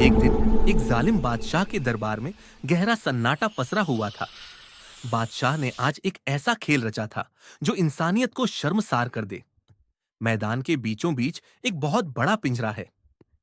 एक दिन एक जालिम बादशाह के दरबार में गहरा सन्नाटा पसरा हुआ था। बादशाह ने आज एक ऐसा खेल रचा था जो इंसानियत को शर्मसार कर दे। मैदान के बीचों बीच एक बहुत बड़ा पिंजरा है।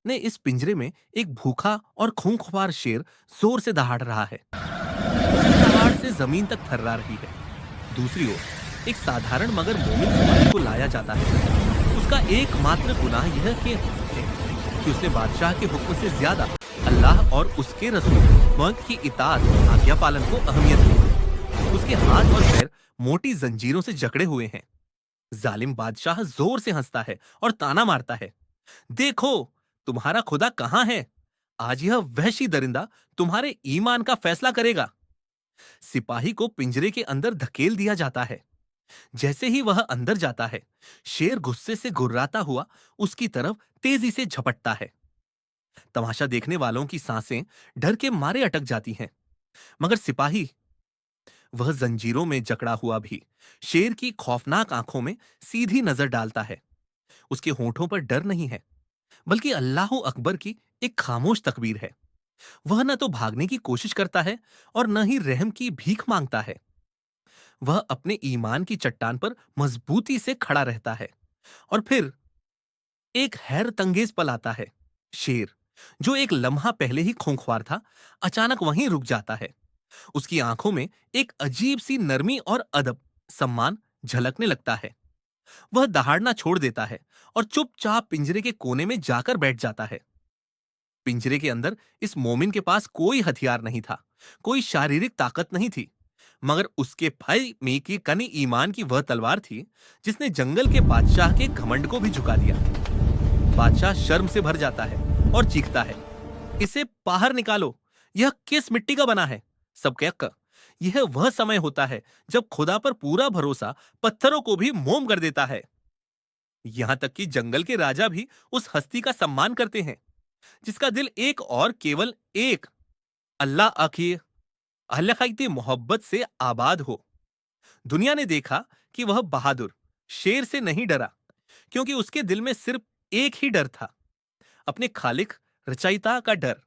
ने इस पिंजरे में एक भूखा और खूंखार शेर जोर से दहाड़ रहा है। उसकी दहाड़ से जमीन तक थर्रा रही है। दूसरी ओर एक साधारण मगर मोमिन सिपाही को लाया जाता है। उसका एकमात्र गुनाह यह कि उसने बादशाह के हुक्म से ज्यादा अल्लाह और उसके रसूल मोहम्मद की इताअत आज्ञा पालन को अहमियत दी। उसके हाथ और पैर मोटी जंजीरों से जकड़े हुए हैं। जालिम बादशाह जोर से हंसता है और ताना मारता है, देखो तुम्हारा खुदा कहां है। आज यह वहशी दरिंदा तुम्हारे ईमान का फैसला करेगा। सिपाही को पिंजरे के अंदर धकेल दिया जाता है। जैसे ही वह अंदर जाता है, शेर गुस्से से गुर्राता हुआ उसकी तरफ तेजी से झपटता है। तमाशा देखने वालों की सांसें डर के मारे अटक जाती हैं। मगर सिपाही, वह जंजीरों में जकड़ा हुआ भी, शेर की खौफनाक आंखों में सीधी नजर डालता है। उसके होठों पर डर नहीं है, बल्कि अल्लाह अकबर की एक खामोश तकबीर है। वह न तो भागने की कोशिश करता है और न ही रहम की भीख मांगता है। वह अपने ईमान की चट्टान पर मजबूती से खड़ा रहता है। और फिर एक हैरत अंगेज पल आता है। शेर, जो एक लम्हा पहले ही खूंखार था, अचानक वहीं रुक जाता है। उसकी आंखों में एक अजीब सी नरमी और अदब, सम्मान झलकने लगता है। वह दहाड़ना छोड़ देता है और चुपचाप पिंजरे के कोने में जाकर बैठ जाता है। पिंजरे के अंदर इस मोमिन के पास कोई हथियार नहीं था, कोई शारीरिक ताकत नहीं थी, मगर उसके भाई में की कनी ईमान की वह तलवार थी जिसने जंगल के बादशाह के घमंड को भी झुका दिया। बादशाह शर्म से भर जाता है और चीखता है, इसे बाहर निकालो। यह किस मिट्टी का बना है? सब कहकर यह वह समय होता है जब खुदा पर पूरा भरोसा पत्थरों को भी मोम कर देता है। यहां तक कि जंगल के राजा भी उस हस्ती का सम्मान करते हैं जिसका दिल एक और केवल एक अल्लाह आखिर अल्लाह मोहब्बत से आबाद हो। दुनिया ने देखा कि वह बहादुर शेर से नहीं डरा, क्योंकि उसके दिल में सिर्फ एक ही डर था, अपने खालिक रचयिता का डर।